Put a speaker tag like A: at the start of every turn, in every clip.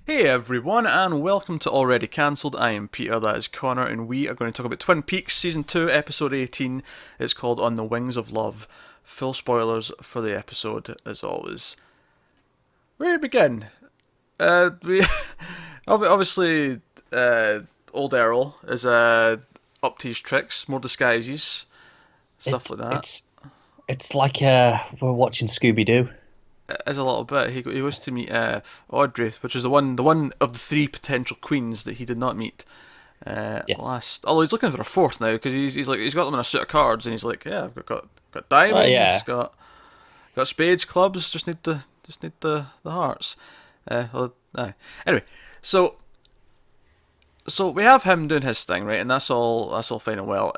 A: Hey everyone, and welcome to Already Cancelled. I am Peter, that is Connor, and we are going to talk about Twin Peaks Season 2, Episode 18. It's called On the Wings of Love. Full spoilers for the episode, as always. Where do we begin? We obviously, old Errol is up to his tricks, more disguises, stuff
B: It,
A: like that.
B: it's like we're watching Scooby Doo.
A: As a little bit, he goes to meet Audrey, which is the one of the three potential queens that he did not meet
B: Yes.
A: last. Although he's looking for a fourth now because he's got them in a suit of cards and he's like, yeah, I've got
B: Well,
A: diamonds,
B: yeah.
A: got spades, clubs, just need the hearts. Anyway, so we have him doing his thing, right, and that's all fine and well.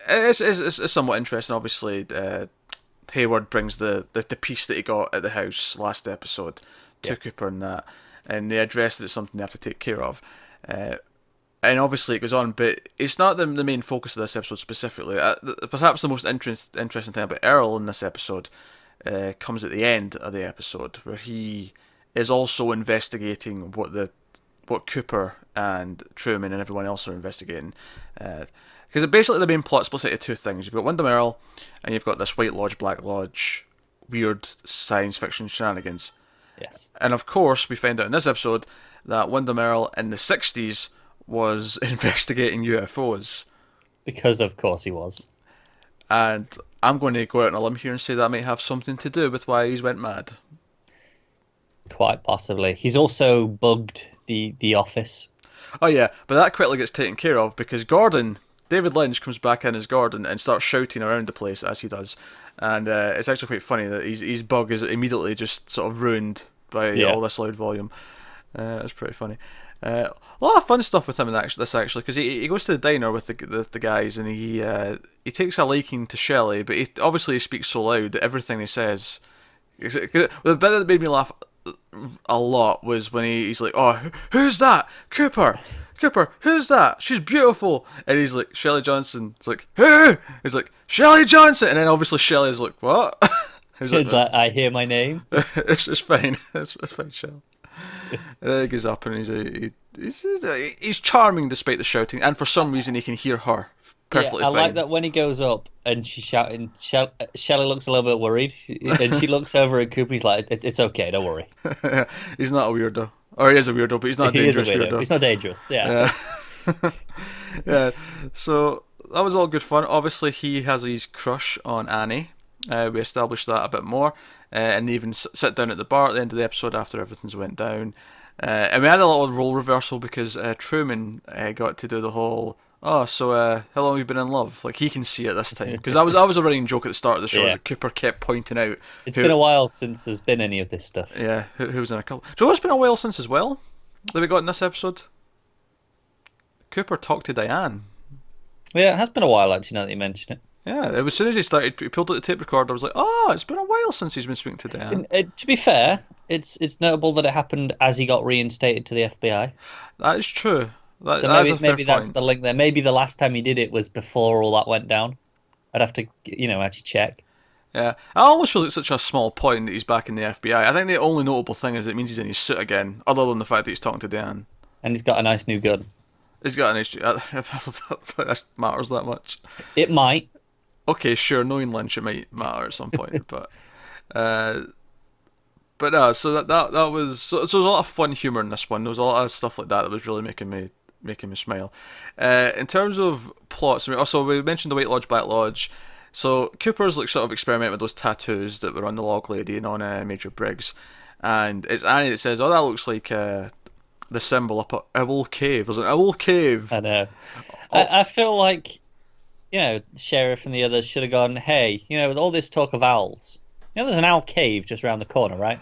A: It's somewhat interesting, obviously. Hayward brings the piece that he got at the house last episode to
B: Yep.
A: Cooper and they address that it's something they have to take care of. Uh, and obviously it goes on, but it's not the main focus of this episode specifically. Perhaps the most interesting thing about Earl in this episode comes at the end of the episode, where he is also investigating what Cooper and Truman and everyone else are investigating. Because basically the main plot splits into two things. You've got Wyndham Earl, and you've got this White Lodge, Black Lodge, weird science fiction shenanigans.
B: Yes.
A: And of course, we find out in this episode that Wyndham Earl in the 60s was investigating UFOs.
B: Because of course he was.
A: And I'm going to go out on a limb here and say that might have something to do with why he's went mad.
B: Quite possibly. He's also bugged the office.
A: Oh yeah, but that quickly gets taken care of because David Lynch comes back in as Gordon and starts shouting around the place as he does, and it's actually quite funny that his bug is immediately just sort of ruined by
B: Yeah.
A: all this loud volume. It's pretty funny. A lot of fun stuff with him in this actually, because he goes to the diner with the guys and he takes a liking to Shelley, but he speaks so loud that everything he says. The bit that made me laugh a lot was when he's like, "Oh, who's that? Cooper, Cooper, who's that? She's beautiful." And he's like, "Shelley Johnson." It's like, "Who?" He's like, "Shelley Johnson." And then obviously Shelley's like, "What?" He's like,
B: It's like, I hear my name.
A: it's fine. It's fine, Shell. And then he goes up and he's charming despite the shouting, and for some reason he can hear her
B: Yeah,
A: perfectly
B: I like
A: fine.
B: that when he goes up and she's shouting. Shelley looks a little bit worried, and she looks over at Cooper. He's like, "It's okay, don't worry."
A: He's not a weirdo, or he is a weirdo, but he's not a
B: He is a
A: dangerous
B: weirdo.
A: weirdo.
B: He's not dangerous. Yeah.
A: Yeah. Yeah, so that was all good fun. Obviously, he has his crush on Annie. We established that a bit more, and they even sit down at the bar at the end of the episode after everything's went down. And we had a little role reversal because Truman got to do the whole. Oh, so how long have you been in love? Like he can see it this time because I was a running joke at the start of the show
B: Yeah.
A: that Cooper kept pointing out
B: It's
A: who
B: been a while since there's been any of this stuff.
A: who was in a couple. Do you know what's been a while since as well that we got in this episode? Cooper talked to Diane.
B: Yeah, it has been a while actually. Now that you mention it.
A: Yeah, it was as soon as he pulled out the tape recorder. I was like, oh, it's been a while since he's been speaking to Diane.
B: To be fair, it's notable that it happened as he got reinstated to the FBI.
A: That is true. That,
B: So
A: that is a
B: maybe
A: fair
B: that's
A: point.
B: the link there. Maybe the last time he did it was before all that went down. I'd have to, actually check.
A: Yeah, I almost feel it's such a small point that he's back in the FBI. I think the only notable thing is it means he's in his suit again, other than the fact that he's talking to Diane.
B: And he's got a nice new gun.
A: He's got an issue. That matters that much.
B: It might.
A: Okay, sure, knowing Lynch, it might matter at some point, uh, but no. So that was so there was a lot of fun humor in this one. There was a lot of stuff like that was really making me smile. In terms of plots, I mean, also we mentioned the White Lodge, Black Lodge. So Cooper's like sort of experimenting with those tattoos that were on the log lady and on Major Briggs, and it's Annie that says, "Oh, that looks like the symbol up a owl cave." There's an owl cave.
B: I know.
A: Oh,
B: I feel like, the sheriff and the others should have gone, hey, with all this talk of owls, there's an owl cave just around the corner, right?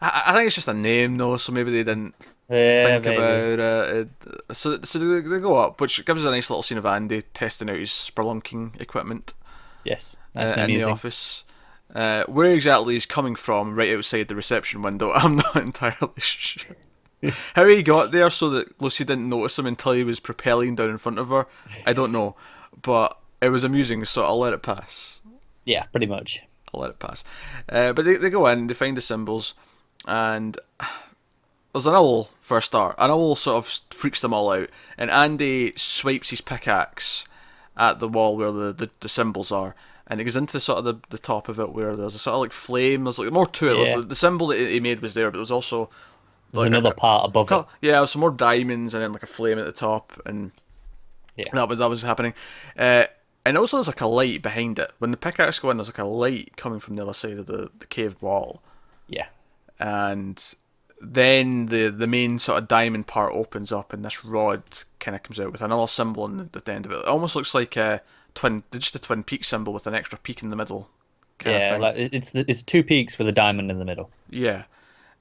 A: I think it's just a name though, so maybe they didn't
B: Yeah,
A: think
B: maybe.
A: about So they go up, which gives us a nice little scene of Andy testing out his spelunking equipment
B: Yes, nice and
A: in the
B: amusing.
A: office. Where exactly he's coming from, right outside the reception window, I'm not entirely sure. How he got there so that Lucy didn't notice him until he was propelling down in front of her, I don't know. But it was amusing, so I'll let it pass.
B: Yeah, pretty much.
A: I'll let it pass. But they go in, they find the symbols, and there's an owl for a start. An owl sort of freaks them all out, and Andy swipes his pickaxe at the wall where the symbols are, and it goes into sort of the top of it where there's a sort of like flame. There's like more to it.
B: Yeah.
A: The symbol that he made was there, but there was also
B: There's
A: like
B: another part above it.
A: yeah, there was some more diamonds and then like a flame at the top, and
B: Yeah.
A: that was happening. And also there's like a light behind it. When the pickaxe go in, there's like a light coming from the other side of the cave wall.
B: Yeah.
A: And then the main sort of diamond part opens up, and this rod kind of comes out with another symbol on the end of it. It almost looks like just a Twin Peaks symbol with an extra peak in the middle. Kind of thing.
B: Like it's two peaks with a diamond in the middle.
A: Yeah.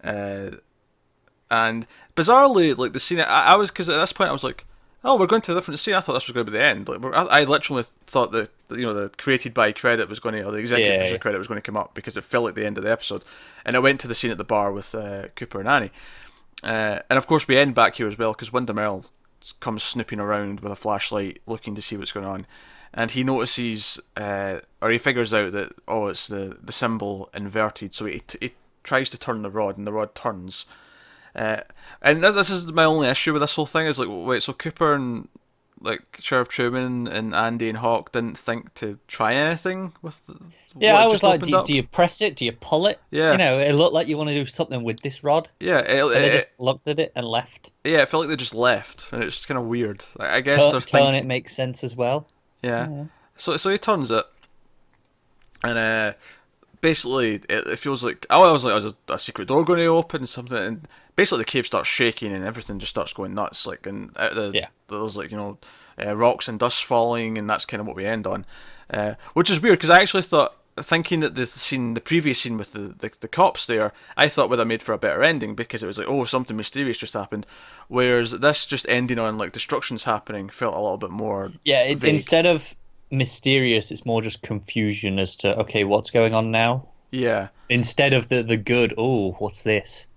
A: And bizarrely, like the scene, I was, because at this point I was like, oh, we're going to a different scene. I thought this was going to be the end. Like, I literally thought that the created by credit was going to, or the executive producer credit was going to come up, because it felt like the end of the episode, and it went to the scene at the bar with Cooper and Annie, and of course we end back here as well because Wyndham Earl comes snooping around with a flashlight, looking to see what's going on, and he notices, or he figures out that it's the symbol inverted, so he tries to turn the rod, and the rod turns. And this is my only issue with this whole thing, is like, wait, so Cooper and like Sheriff Truman and Andy and Hawk didn't think to try anything with
B: I was like, do you press it? Do you pull it?
A: Yeah.
B: It looked like you want to do something with this rod.
A: Yeah.
B: And they just looked at it and left.
A: Yeah, it felt like they just left, and it's kind of weird. I guess they're thinking...
B: Turn it makes sense as well.
A: Yeah. So he turns it, and basically it feels like, I was like, is a secret door going to open, something, and basically the cave starts shaking and everything just starts going nuts, like, and there's like, rocks and dust falling, and that's kind of what we end on, which is weird because I actually thought, thinking that the previous scene with the cops there, I thought would have made for a better ending, because it was like, oh, something mysterious just happened, whereas this just ending on like destruction's happening felt a little bit more vague.
B: Instead of mysterious, it's more just confusion as to, okay, what's going on now.
A: Yeah,
B: instead of the good, oh, what's this?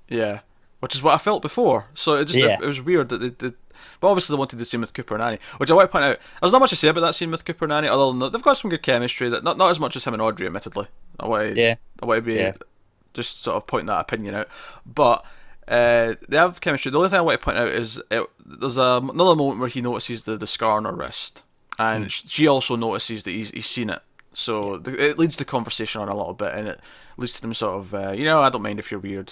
A: Yeah, which is what I felt before. So it was weird that they did. But obviously they wanted the scene with Cooper and Annie, which I want to point out, there's not much to say about that scene with Cooper and Annie, other than they've got some good chemistry. That not as much as him and Audrey, admittedly. I want to be just sort of pointing that opinion out. But they have chemistry. The only thing I want to point out is there's another moment where he notices the scar on her wrist, and she also notices that he's seen it. So it leads the conversation on a little bit, and it leads to them sort of, I don't mind if you're weird,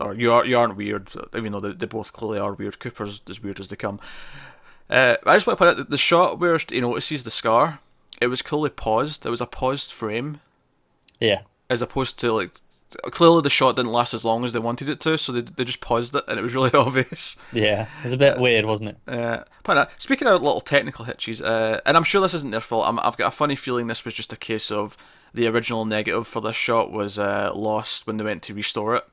A: or you aren't weird, even though they both clearly are weird. Cooper's as weird as they come. I just want to point out that the shot where he notices the scar, it was clearly paused. It was a paused frame.
B: Yeah. As
A: opposed to, like, clearly the shot didn't last as long as they wanted it to, so they just paused it, and it was really obvious.
B: Yeah, it was a bit weird, wasn't it?
A: Speaking of little technical hitches, and I'm sure this isn't their fault, I've got a funny feeling this was just a case of the original negative for this shot was lost when they went to restore it.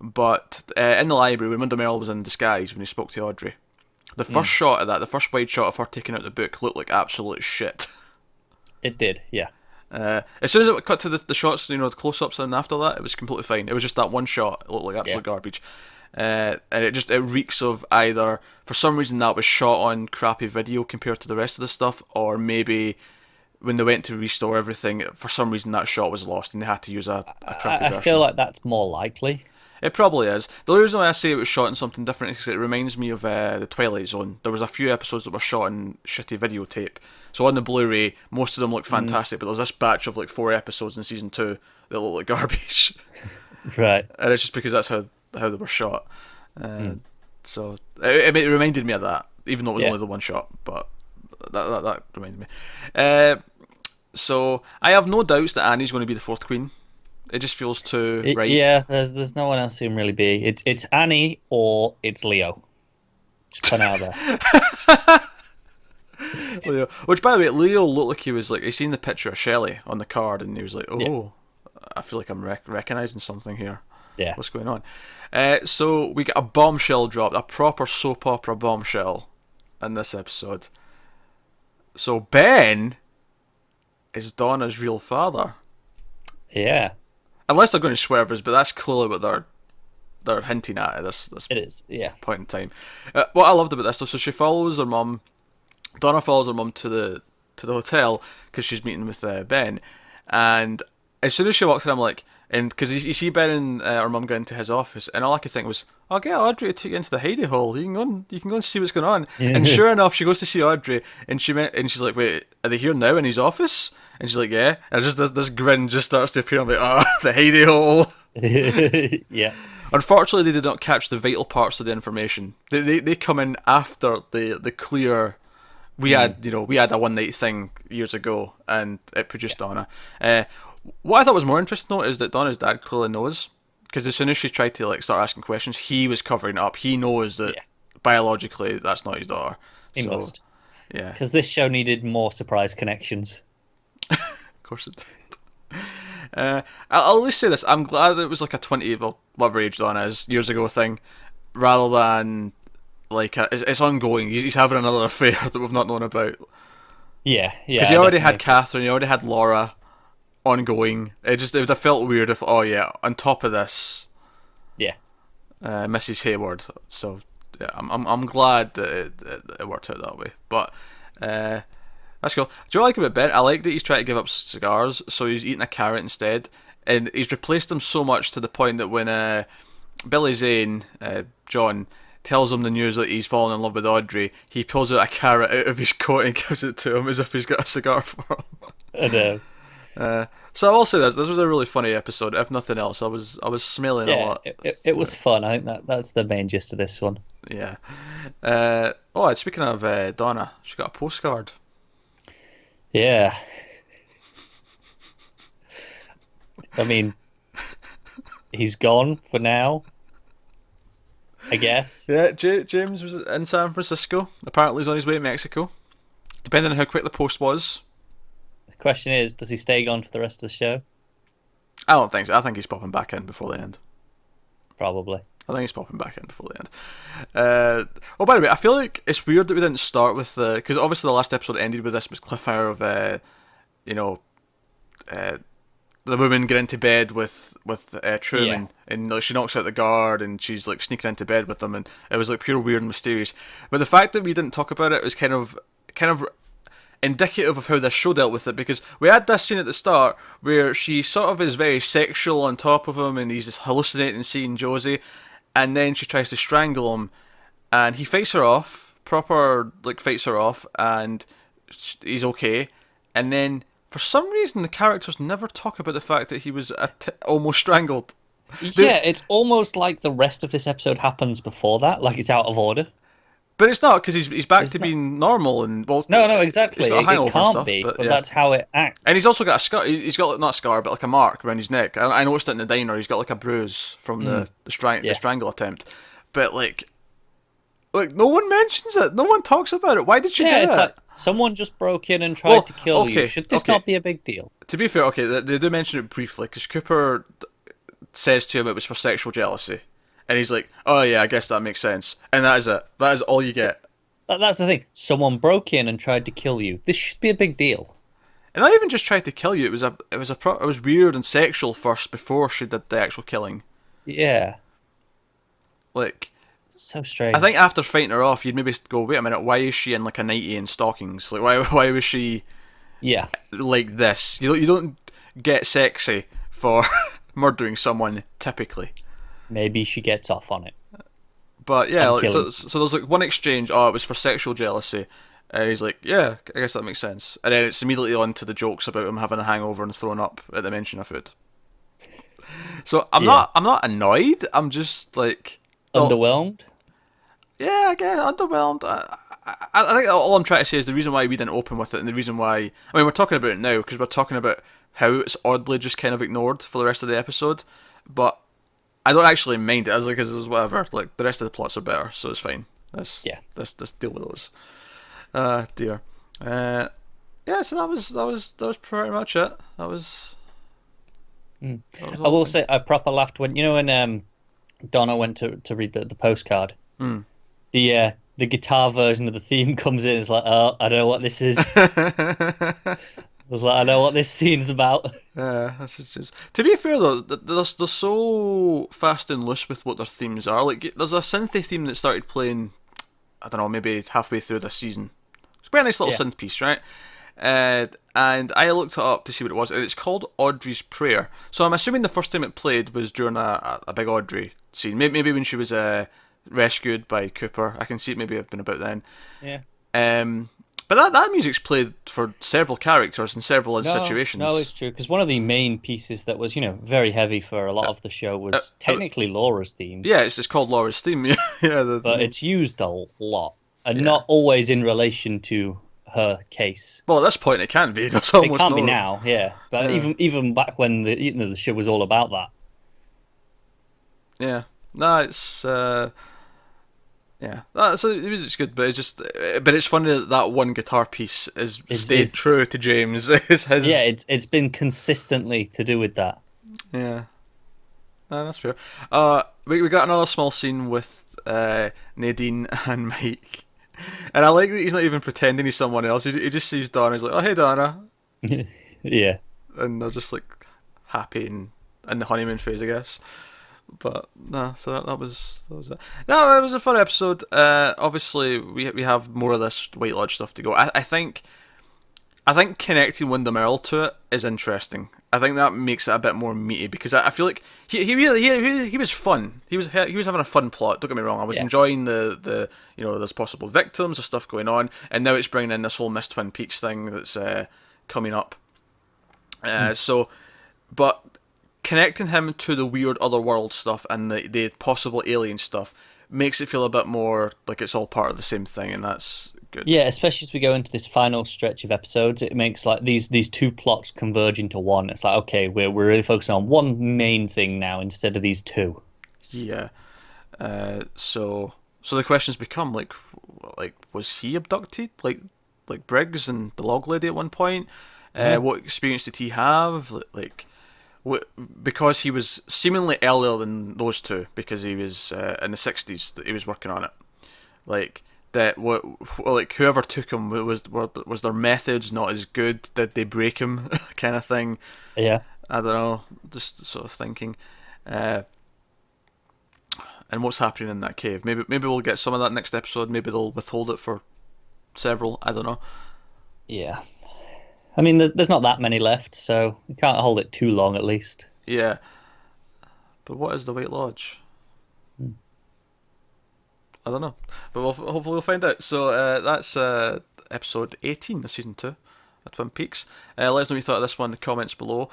A: But in the library, when Wyndham Earl was in disguise when he spoke to Audrey, the first shot of that, the first wide shot of her taking out the book, looked like absolute shit.
B: It did, yeah.
A: As soon as it cut to the shots, the close-ups, and after that, it was completely fine. It was just that one shot, it looked like absolute garbage. And it reeks of either, for some reason, that was shot on crappy video compared to the rest of the stuff, or maybe when they went to restore everything, for some reason that shot was lost and they had to use a crappy version.
B: I feel like that's more likely.
A: It probably is. The only reason why I say it was shot in something different is because it reminds me of the Twilight Zone. There was a few episodes that were shot in shitty videotape. So on the Blu-ray, most of them look fantastic, but there's this batch of like 4 episodes in season 2 that look like garbage.
B: Right.
A: And it's just because that's how they were shot. So it reminded me of that, even though it was only the one shot. But that reminded me. So I have no doubts that Annie's going to be the 4th queen. It just feels too right.
B: Yeah, there's no one else who can really be. It's Annie or it's Leo. Just put out there.
A: Leo. Which, by the way, Leo looked like he seen the picture of Shelley on the card, and he was like, "Oh, I feel like I'm recognizing something here.
B: Yeah,
A: what's going on?" So we get a bombshell dropped, a proper soap opera bombshell, in this episode. So Ben is Donna's real father.
B: Yeah.
A: Unless they're going to swerve us, but that's clearly what they're hinting at this
B: it is, yeah.
A: point in time. What I loved about this, though, so she follows her mum. Donna follows her mum to the hotel because she's meeting with Ben, and as soon as she walks in, I'm like, And because you see Ben and her mum go into his office, and all I could think was, "I'll get Audrey to take you into the hidey hole. You can go and see what's going on." And sure enough, she goes to see Audrey, and she's like, "Wait, are they here now in his office?" And she's like, "Yeah." And just this grin just starts to appear. I'm like, "Oh, the hidey hole."
B: Yeah.
A: Unfortunately, they did not catch the vital parts of the information. They come in after the clear. We had a one night thing years ago, and it produced Donna. What I thought was more interesting though is that Donna's dad clearly knows, because as soon as she tried to like start asking questions, he was covering it up. He knows that biologically that's not his daughter.
B: He must.
A: Yeah.
B: Because this show needed more surprise connections.
A: Of course it did. I'll at least say this: I'm glad it was like a 20, well, whatever age Donna is, years ago thing, rather than like it's ongoing. He's having another affair that we've not known about.
B: Yeah.
A: Because he already had Catherine, he already had Laura. Ongoing. It would have felt weird if, on top of this, Mrs. Hayward. So yeah, I'm glad that it worked out that way. But that's cool. Do you like about Ben? I like that he's trying to give up cigars, so he's eating a carrot instead, and he's replaced them so much to the point that when Billy Zane, John, tells him the news that he's fallen in love with Audrey, he pulls out a carrot out of his coat and gives it to him as if he's got a cigar for him.
B: I know.
A: So I will say this was a really funny episode. If nothing else, I was smiling a lot.
B: It was fun. I think that's the main gist of this one.
A: Yeah. Speaking of Donna, she got a postcard.
B: Yeah. I mean, he's gone for now, I guess.
A: Yeah, James was in San Francisco. Apparently he's on his way to Mexico. Depending on how quick the post was.
B: Question is, does he stay gone for the rest of the show?
A: I don't think so. I think he's popping back in before the end.
B: Probably.
A: I think he's popping back in before the end. By the way, I feel like it's weird that we didn't start with because obviously the last episode ended with this cliffhanger of the woman getting into bed with Truman, and she knocks out the guard, and she's like sneaking into bed with them, and it was like pure weird and mysterious. But the fact that we didn't talk about it was kind of indicative of how this show dealt with it, because we had this scene at the start where she sort of is very sexual on top of him, and he's just hallucinating seeing Josie, and then she tries to strangle him, and he fights her off, fights her off, and he's okay, and then for some reason the characters never talk about the fact that he was almost strangled.
B: It's almost like the rest of this episode happens before that, like it's out of order.
A: But it's not, because he's back to being normal and
B: No, exactly.
A: He's got a hangover
B: it can't
A: and stuff,
B: be, but
A: yeah.
B: that's how it acts.
A: And he's also got a scar. He's got not a scar, but like a mark around his neck. I noticed it in the diner. He's got like a bruise from the strangle attempt. But like no one mentions it. No one talks about it. Why did she do
B: it's
A: that?
B: like someone just broke in and tried to kill you. Should this not be a big deal?
A: To be fair, they do mention it briefly, because Cooper says to him it was for sexual jealousy, and he's like, "Oh yeah, I guess that makes sense." And that is it. That is all you get.
B: That's the thing. Someone broke in and tried to kill you. This should be a big deal.
A: And not even just tried to kill you. It was weird and sexual first before she did the actual killing.
B: Yeah.
A: Like,
B: so strange.
A: I think after fighting her off, you'd maybe go, wait a minute, why is she in like a nightie and stockings? Like, why was she?
B: Yeah.
A: Like this. You don't get sexy for murdering someone typically.
B: Maybe she gets off on it.
A: But yeah, so there's like one exchange. Oh, it was for sexual jealousy, and he's like, yeah, I guess that makes sense. And then it's immediately on to the jokes about him having a hangover and throwing up at the mention of food. So I'm not annoyed. I'm just like
B: underwhelmed.
A: Yeah, I guess underwhelmed. I think all I'm trying to say is the reason why we didn't open with it, and the reason why we're talking about it now because we're talking about how it's oddly just kind of ignored for the rest of the episode, but I don't actually mind it, because it was whatever. Like, the rest of the plots are better, so it's fine. Let's deal with those. Dear. So that was pretty much it. That was
B: I will say I proper laughed when Donna went to read the postcard. The guitar version of the theme comes in. It's like, oh, I don't know what this is. I was like, I know what this scene's about.
A: Yeah, that's just. To be fair though, they're so fast and loose with what their themes are. Like, there's a synthy theme that started playing, I don't know, maybe halfway through this season. It's quite a nice little synth piece, right? and I looked it up to see what it was, and it's called Audrey's Prayer. So I'm assuming the first time it played was during a big Audrey scene. Maybe when she was rescued by Cooper. I can see it maybe have been about then.
B: Yeah.
A: But that music's played for several characters in several situations.
B: No, it's true, because one of the main pieces that was, very heavy for a lot of the show was technically Laura's theme.
A: Yeah, it's called Laura's theme. Yeah,
B: but it's used a lot, and not always in relation to her case.
A: Well, at this point, it can be.
B: It can't be now, yeah. But even back when the show was all about that.
A: Yeah, no, it's. Yeah, so it was good, but it's funny that one guitar piece is stayed true to James.
B: Yeah, it's been consistently to do with that.
A: Yeah, no, that's fair. We got another small scene with Nadine and Mike, and I like that he's not even pretending he's someone else. He just sees Donna. He's like, "Oh, hey, Donna."
B: Yeah,
A: and they're just like happy and in the honeymoon phase, I guess. But no, so that was it. No, it was a fun episode. Obviously, we have more of this White Lodge stuff to go. I think connecting Wyndham Earl to it is interesting. I think that makes it a bit more meaty because I feel like he was fun. He was having a fun plot. Don't get me wrong. I was enjoying the there's possible victims, the stuff going on, and now it's bringing in this whole Miss Twin Peaks thing that's coming up. But connecting him to the weird otherworld stuff and the possible alien stuff makes it feel a bit more like it's all part of the same thing, and that's good.
B: Yeah, especially as we go into this final stretch of episodes, it makes like these two plots converge into one. It's like, okay, we're really focusing on one main thing now instead of these two.
A: Yeah. So the questions become like was he abducted like Briggs and the log lady at one point? What experience did he have? Because he was seemingly earlier than those two, because he was in the 60s that he was working on it. Whoever took him was their methods not as good? Did they break him? Kind of thing.
B: Yeah.
A: I don't know. Just sort of thinking. And what's happening in that cave? Maybe we'll get some of that next episode. Maybe they'll withhold it for several. I don't know.
B: Yeah. I mean, there's not that many left, so you can't hold it too long, at least.
A: Yeah. But what is the White Lodge? I don't know. But hopefully we'll find out. So that's episode 18 of Season 2 of Twin Peaks. Let us know what you thought of this one in the comments below.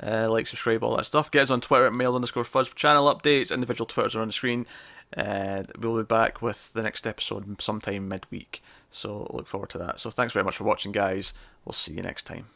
A: Like, subscribe, all that stuff. Get us on Twitter at mail_fuzz for channel updates. Individual Twitters are on the screen. We'll be back with the next episode sometime midweek. So look forward to that. So thanks very much for watching, guys. We'll see you next time.